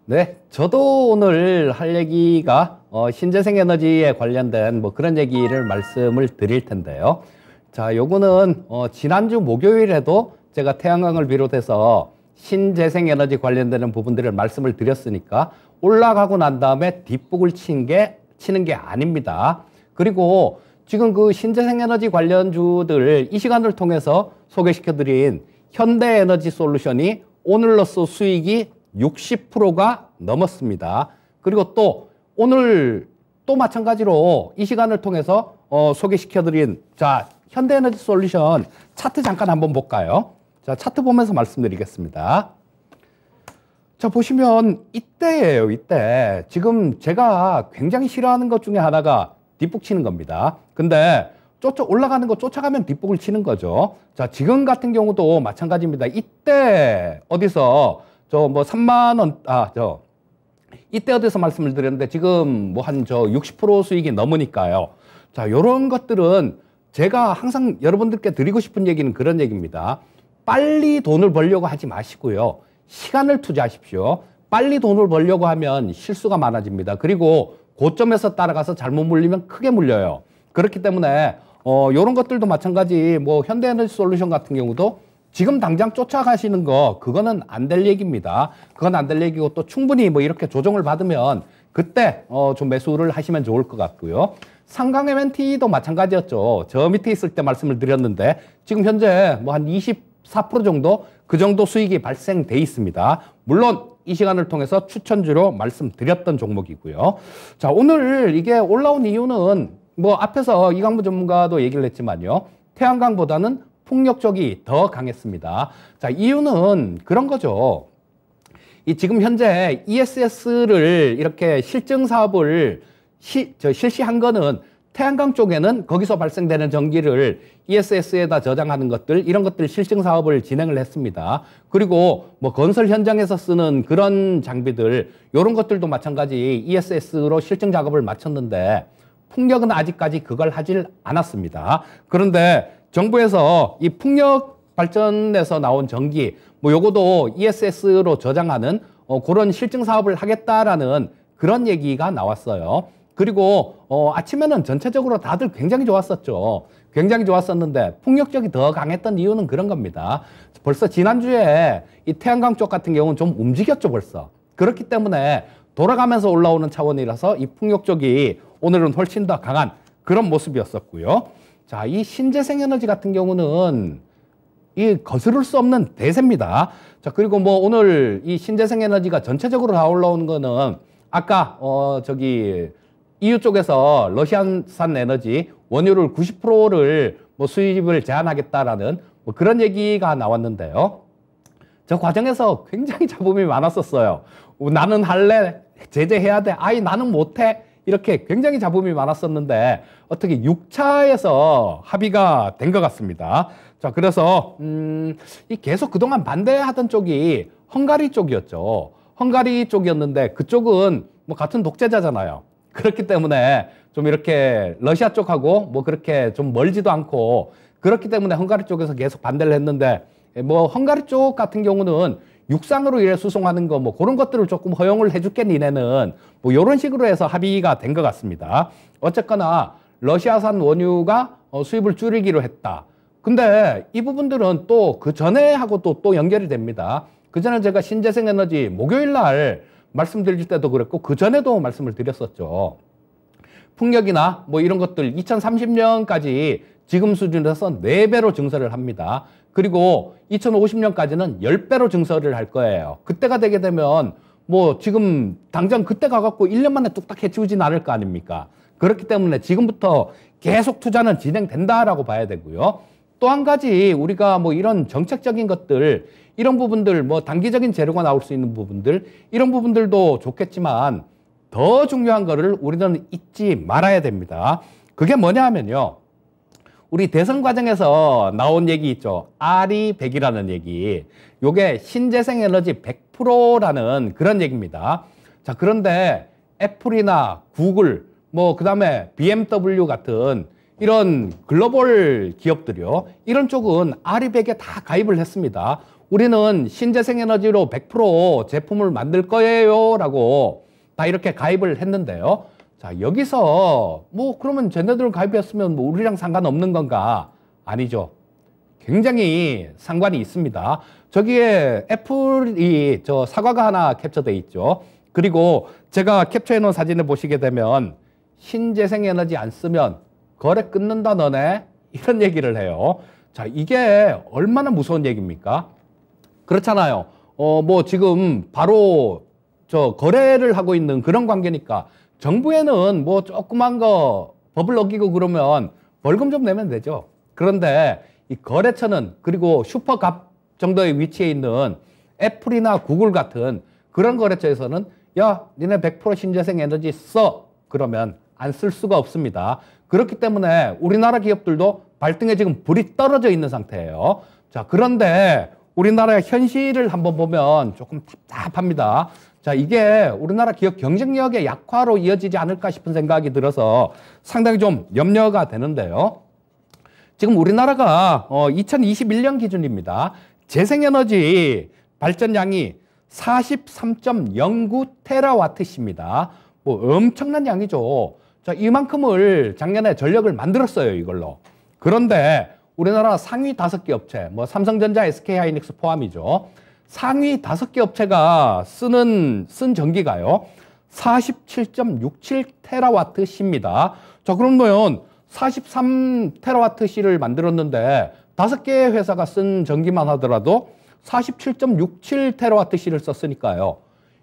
네, 저도 오늘 할 얘기가 신재생 에너지에 관련된 뭐 그런 얘기를 말씀을 드릴 텐데요. 자, 요거는 지난주 목요일에도 제가 태양광을 비롯해서 신재생 에너지 관련되는 부분들을 말씀을 드렸으니까 올라가고 난 다음에 뒷북을 치는 게 아닙니다. 그리고 지금 그 신재생 에너지 관련주들 이 시간을 통해서 소개시켜드린 현대에너지 솔루션이 오늘로써 수익이 60%가 넘었습니다. 그리고 또 오늘 또 마찬가지로 이 시간을 통해서 소개시켜드린 자 현대에너지 솔루션 차트 잠깐 한번 볼까요? 자, 차트 보면서 말씀드리겠습니다. 자, 보시면 이때예요. 이때 지금 제가 굉장히 싫어하는 것 중에 하나가 뒷북 치는 겁니다. 근데 올라가는 거 쫓아가면 뒷북을 치는 거죠. 자, 지금 같은 경우도 마찬가지입니다. 이때 어디서 저 뭐 3만 원, 이때 어디서 말씀을 드렸는데 지금 뭐 한 60% 수익이 넘으니까요. 자, 요런 것들은 제가 항상 여러분들께 드리고 싶은 얘기는 그런 얘기입니다. 빨리 돈을 벌려고 하지 마시고요. 시간을 투자하십시오. 빨리 돈을 벌려고 하면 실수가 많아집니다. 그리고 고점에서 따라가서 잘못 물리면 크게 물려요. 그렇기 때문에 요런 것들도 마찬가지 뭐 현대에너지 솔루션 같은 경우도 지금 당장 쫓아가시는 거 그거는 안 될 얘기입니다. 그건 안 될 얘기고 또 충분히 뭐 이렇게 조정을 받으면 그때 좀 매수를 하시면 좋을 것 같고요. 상강 MNT도 마찬가지였죠. 저 밑에 있을 때 말씀을 드렸는데 지금 현재 뭐 한 24% 정도 그 정도 수익이 발생돼 있습니다. 물론 이 시간을 통해서 추천주로 말씀드렸던 종목이고요. 자, 오늘 이게 올라온 이유는 뭐 앞에서 이강무 전문가도 얘기를 했지만요. 태양광보다는 풍력 쪽이 더 강했습니다. 자, 이유는 그런 거죠. 지금 현재 ESS를 이렇게 실증 사업을 실시한 거는 태양광 쪽에는 거기서 발생되는 전기를 ESS에다 저장하는 것들, 이런 것들 실증 사업을 진행을 했습니다. 그리고 뭐 건설 현장에서 쓰는 그런 장비들, 이런 것들도 마찬가지 ESS로 실증 작업을 마쳤는데 풍력은 아직까지 그걸 하질 않았습니다. 그런데 정부에서 이 풍력 발전에서 나온 전기, 뭐 요거도 ESS로 저장하는 그런 실증 사업을 하겠다라는 그런 얘기가 나왔어요. 그리고 아침에는 전체적으로 다들 굉장히 좋았었죠. 굉장히 좋았었는데 풍력 쪽이 더 강했던 이유는 그런 겁니다. 벌써 지난주에 이 태양광 쪽 같은 경우는 좀 움직였죠, 벌써. 그렇기 때문에 돌아가면서 올라오는 차원이라서 이 풍력 쪽이 오늘은 훨씬 더 강한 그런 모습이었었고요. 자, 이 신재생 에너지 같은 경우는 이 거스를 수 없는 대세입니다. 자, 그리고 뭐 오늘 이 신재생 에너지가 전체적으로 다 올라오는 거는 아까 EU 쪽에서 러시아산 에너지 원유를 90%를 뭐 수입을 제한하겠다라는 뭐 그런 얘기가 나왔는데요. 저 과정에서 굉장히 잡음이 많았었어요. 나는 할래? 제재해야 돼? 아이, 나는 못해? 이렇게 굉장히 잡음이 많았었는데 어떻게 6차에서 합의가 된 것 같습니다. 자, 그래서 이 계속 그동안 반대하던 쪽이 헝가리 쪽이었죠. 헝가리 쪽이었는데 그쪽은 뭐 같은 독재자잖아요. 그렇기 때문에 좀 이렇게 러시아 쪽하고 뭐 그렇게 좀 멀지도 않고 그렇기 때문에 헝가리 쪽에서 계속 반대를 했는데 뭐 헝가리 쪽 같은 경우는 육상으로 이래 수송하는 거 뭐 그런 것들을 조금 허용을 해줄게 니네는 뭐 이런 식으로 해서 합의가 된 것 같습니다. 어쨌거나 러시아산 원유가 수입을 줄이기로 했다. 근데 이 부분들은 또 그 전에 하고 또 연결이 됩니다. 그 전에 제가 신재생 에너지 목요일 날 말씀드릴 때도 그랬고 그 전에도 말씀을 드렸었죠. 풍력이나 뭐 이런 것들 2030년까지 지금 수준에서 4배로 증설을 합니다. 그리고 2050년까지는 10배로 증설을 할 거예요. 그때가 되게 되면 뭐 지금 당장 그때 가갖고 1년 만에 뚝딱 해치우진 않을 거 아닙니까? 그렇기 때문에 지금부터 계속 투자는 진행된다라고 봐야 되고요. 또 한 가지 우리가 뭐 이런 정책적인 것들, 이런 부분들, 뭐 단기적인 재료가 나올 수 있는 부분들, 이런 부분들도 좋겠지만 더 중요한 거를 우리는 잊지 말아야 됩니다. 그게 뭐냐 하면요. 우리 대선 과정에서 나온 얘기 있죠. RE100이라는 얘기. 요게 신재생 에너지 100%라는 그런 얘기입니다. 자, 그런데 애플이나 구글, 뭐 그다음에 BMW 같은 이런 글로벌 기업들이요. 이런 쪽은 RE100에 다 가입을 했습니다. 우리는 신재생에너지로 100% 제품을 만들 거예요 라고 다 이렇게 가입을 했는데요. 자, 여기서 뭐 그러면 쟤네들 가입했으면 뭐 우리랑 상관없는 건가? 아니죠. 굉장히 상관이 있습니다. 저기에 애플이 저 사과가 하나 캡처돼 있죠. 그리고 제가 캡처해 놓은 사진을 보시게 되면 신재생에너지 안 쓰면 거래 끊는다 너네, 이런 얘기를 해요. 자, 이게 얼마나 무서운 얘기입니까? 그렇잖아요. 뭐 지금 바로 저 거래를 하고 있는 그런 관계니까 정부에는 뭐 조그만 거 법을 어기고 그러면 벌금 좀 내면 되죠. 그런데 이 거래처는, 그리고 슈퍼갑 정도의 위치에 있는 애플이나 구글 같은 그런 거래처에서는 야, 니네 100% 신재생 에너지 써. 그러면 안 쓸 수가 없습니다. 그렇기 때문에 우리나라 기업들도 발등에 지금 불이 떨어져 있는 상태예요. 자, 그런데 우리나라의 현실을 한번 보면 조금 답답합니다. 자, 이게 우리나라 기업 경쟁력의 약화로 이어지지 않을까 싶은 생각이 들어서 상당히 좀 염려가 되는데요. 지금 우리나라가 2021년 기준입니다. 재생에너지 발전량이 43.09테라와트시입니다. 뭐 엄청난 양이죠. 자, 이만큼을 작년에 전력을 만들었어요, 이걸로. 그런데 우리나라 상위 5개 업체, 뭐 삼성전자, SK하이닉스 포함이죠. 상위 5개 업체가 쓴 전기가요, 47.67테라와트시입니다. 자, 그러면 43테라와트시를 만들었는데 5개 회사가 쓴 전기만 하더라도 47.67테라와트시를 썼으니까요.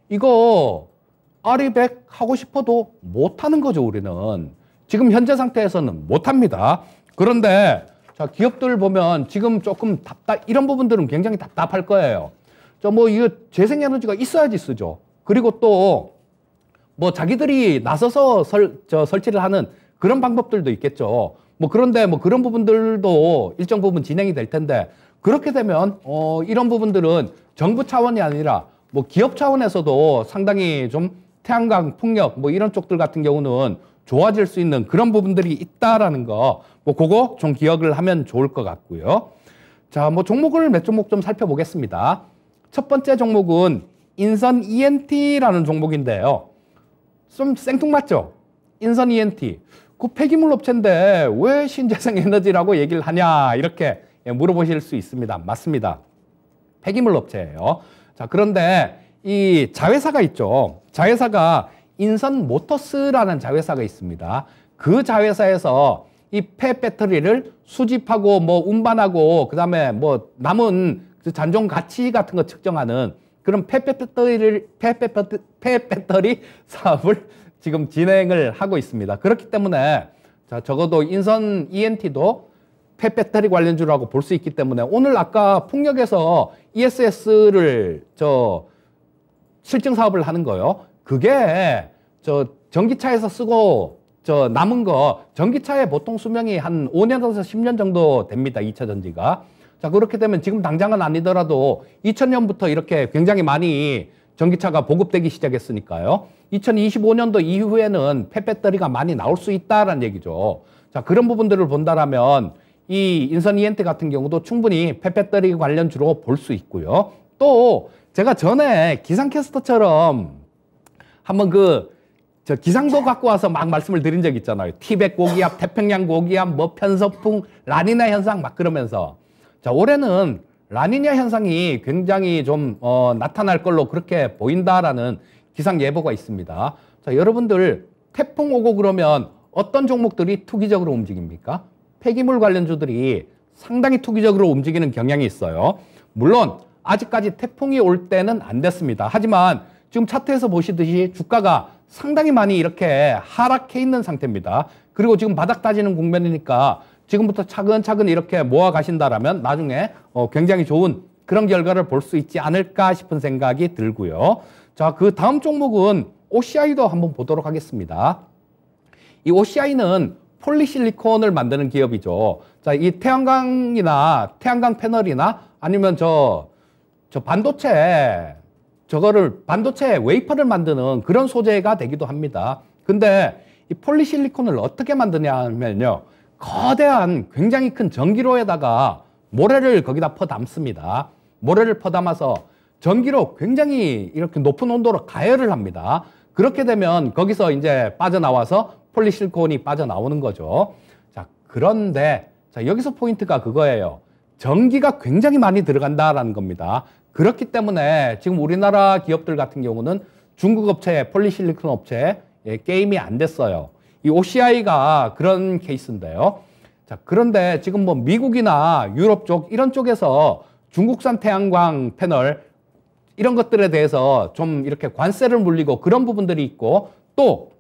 이거 아리백 하고 싶어도 못하는 거죠, 우리는. 지금 현재 상태에서는 못합니다. 그런데 자, 기업들 보면 지금 조금 이런 부분들은 굉장히 답답할 거예요. 뭐 이거 재생에너지가 있어야지 쓰죠. 그리고 또 뭐 자기들이 나서서 설치를 하는 그런 방법들도 있겠죠. 뭐 그런데 뭐 그런 부분들도 일정 부분 진행이 될 텐데, 그렇게 되면 이런 부분들은 정부 차원이 아니라 뭐 기업 차원에서도 상당히 좀 태양광 풍력 뭐 이런 쪽들 같은 경우는 좋아질 수 있는 그런 부분들이 있다라는 거, 뭐 그거 좀 기억을 하면 좋을 것 같고요. 자, 뭐 종목을 몇 종목 좀 살펴보겠습니다. 첫 번째 종목은 인선 ENT라는 종목인데요. 좀 생뚱맞죠? 인선 ENT. 그 폐기물 업체인데 왜 신재생 에너지라고 얘기를 하냐, 이렇게 물어보실 수 있습니다. 맞습니다. 폐기물 업체예요. 자, 그런데 이 자회사가 있죠. 자회사가 인선 모터스라는 자회사가 있습니다. 그 자회사에서 이 폐배터리를 수집하고 뭐 운반하고 그다음에 뭐 남은 그 잔존 가치 같은 거 측정하는 그런 폐배터리 사업을 지금 진행을 하고 있습니다. 그렇기 때문에 자, 적어도 인선 ENT도 폐배터리 관련주라고 볼 수 있기 때문에 오늘 아까 풍력에서 ESS를 실증 사업을 하는 거요. 그게 전기차에서 쓰고 남은 거, 전기차의 보통 수명이 한 5년에서 10년 정도 됩니다. 2차 전지가. 자, 그렇게 되면 지금 당장은 아니더라도 2000년부터 이렇게 굉장히 많이 전기차가 보급되기 시작했으니까요. 2025년도 이후에는 폐배터리가 많이 나올 수 있다라는 얘기죠. 자, 그런 부분들을 본다라면 이 인선 ENT 같은 경우도 충분히 폐배터리 관련주로 볼 수 있고요. 또 제가 전에 기상캐스터처럼 한번 기상도 갖고 와서 막 말씀을 드린 적 있잖아요. 티벳 고기압, 태평양 고기압, 뭐 편서풍, 라니냐 현상 막 그러면서. 자, 올해는 라니냐 현상이 굉장히 좀 나타날 걸로 그렇게 보인다라는 기상 예보가 있습니다. 자, 여러분들 태풍 오고 그러면 어떤 종목들이 투기적으로 움직입니까? 폐기물 관련주들이 상당히 투기적으로 움직이는 경향이 있어요. 물론 아직까지 태풍이 올 때는 안 됐습니다. 하지만 지금 차트에서 보시듯이 주가가 상당히 많이 이렇게 하락해 있는 상태입니다. 그리고 지금 바닥 다지는 국면이니까 지금부터 차근차근 이렇게 모아 가신다라면 나중에 굉장히 좋은 그런 결과를 볼 수 있지 않을까 싶은 생각이 들고요. 자, 그 다음 종목은 OCI도 한번 보도록 하겠습니다. 이 OCI는 폴리실리콘을 만드는 기업이죠. 자, 이 태양광이나 태양광 패널이나 아니면 반도체 반도체 웨이퍼를 만드는 그런 소재가 되기도 합니다. 근데 이 폴리실리콘을 어떻게 만드냐 하면요, 거대한 굉장히 큰 전기로에다가 모래를 거기다 퍼 담습니다. 모래를 퍼담아서 전기로 굉장히 이렇게 높은 온도로 가열을 합니다. 그렇게 되면 거기서 이제 빠져나와서 폴리실리콘이 빠져나오는 거죠. 자, 그런데 자, 여기서 포인트가 그거예요. 전기가 굉장히 많이 들어간다라는 겁니다. 그렇기 때문에 지금 우리나라 기업들 같은 경우는 중국 업체, 폴리실리콘 업체 게임이 안 됐어요. 이 OCI가 그런 케이스인데요. 자, 그런데 지금 뭐 미국이나 유럽 쪽 이런 쪽에서 중국산 태양광 패널 이런 것들에 대해서 좀 이렇게 관세를 물리고 그런 부분들이 있고 또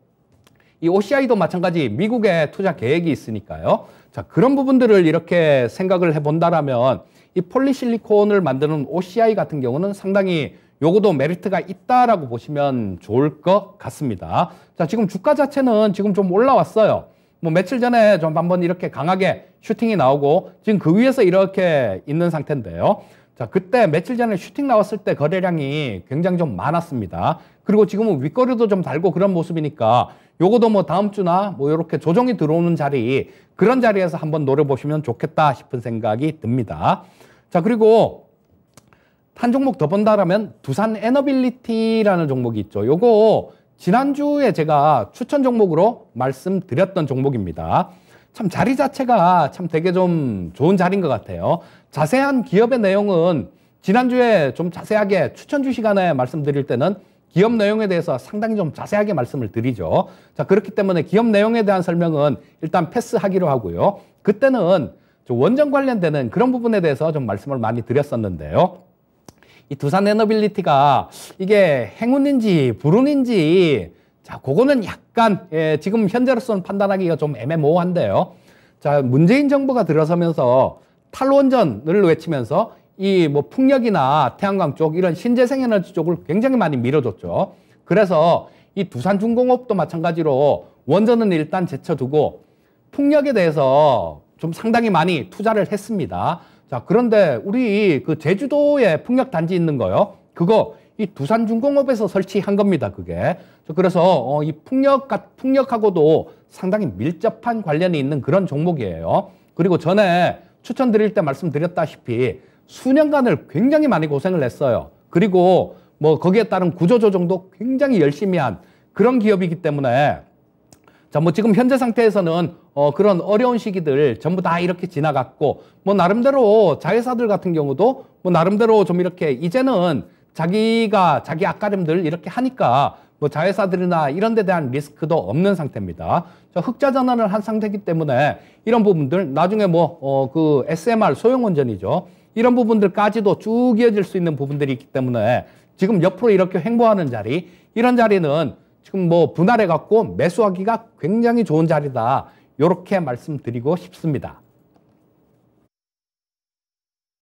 이 OCI도 마찬가지 미국의 투자 계획이 있으니까요. 자, 그런 부분들을 이렇게 생각을 해본다라면 이 폴리실리콘을 만드는 OCI 같은 경우는 상당히 요거도 메리트가 있다라고 보시면 좋을 것 같습니다. 자, 지금 주가 자체는 지금 좀 올라왔어요. 뭐 며칠 전에 좀 한번 이렇게 강하게 슈팅이 나오고 지금 그 위에서 이렇게 있는 상태인데요. 자, 그때 며칠 전에 슈팅 나왔을 때 거래량이 굉장히 좀 많았습니다. 그리고 지금은 윗거리도 좀 달고 그런 모습이니까 요거도 뭐 다음 주나 뭐 이렇게 조정이 들어오는 자리 그런 자리에서 한번 노려보시면 좋겠다 싶은 생각이 듭니다. 자, 그리고 한 종목 더 본다라면 두산 에너빌리티라는 종목이 있죠. 요거 지난주에 제가 추천 종목으로 말씀드렸던 종목입니다. 참 자리 자체가 참 되게 좀 좋은 자리인 것 같아요. 자세한 기업의 내용은 지난주에 좀 자세하게 추천주 시간에 말씀드릴 때는 기업 내용에 대해서 상당히 좀 자세하게 말씀을 드리죠. 자, 그렇기 때문에 기업 내용에 대한 설명은 일단 패스하기로 하고요. 그때는 원전 관련되는 그런 부분에 대해서 좀 말씀을 많이 드렸었는데요. 이 두산 에너빌리티가 이게 행운인지 불운인지 자, 그거는 약간 지금 현재로서는 판단하기가 좀 애매모호한데요. 자, 문재인 정부가 들어서면서 탈원전을 외치면서 이 뭐 풍력이나 태양광 쪽 이런 신재생 에너지 쪽을 굉장히 많이 밀어줬죠. 그래서 이 두산중공업도 마찬가지로 원전은 일단 제쳐두고 풍력에 대해서 좀 상당히 많이 투자를 했습니다. 자, 그런데 우리 그 제주도에 풍력 단지 있는 거요. 그거 이 두산중공업에서 설치한 겁니다, 그게. 그래서 이 풍력하고도 상당히 밀접한 관련이 있는 그런 종목이에요. 그리고 전에 추천드릴 때 말씀드렸다시피 수년간을 굉장히 많이 고생을 했어요. 그리고 뭐 거기에 따른 구조조정도 굉장히 열심히 한 그런 기업이기 때문에 자, 뭐 지금 현재 상태에서는 그런 어려운 시기들 전부 다 이렇게 지나갔고 뭐 나름대로 자회사들 같은 경우도 뭐 나름대로 좀 이렇게 이제는 자기가 자기 앞가림들 이렇게 하니까 뭐 자회사들이나 이런 데 대한 리스크도 없는 상태입니다. 자, 흑자 전환을 한 상태이기 때문에 이런 부분들 나중에 뭐 그 SMR 소형원전이죠. 이런 부분들까지도 쭉 이어질 수 있는 부분들이 있기 때문에 지금 옆으로 이렇게 횡보하는 자리 이런 자리는 지금 뭐 분할해 갖고 매수하기가 굉장히 좋은 자리다. 이렇게 말씀드리고 싶습니다.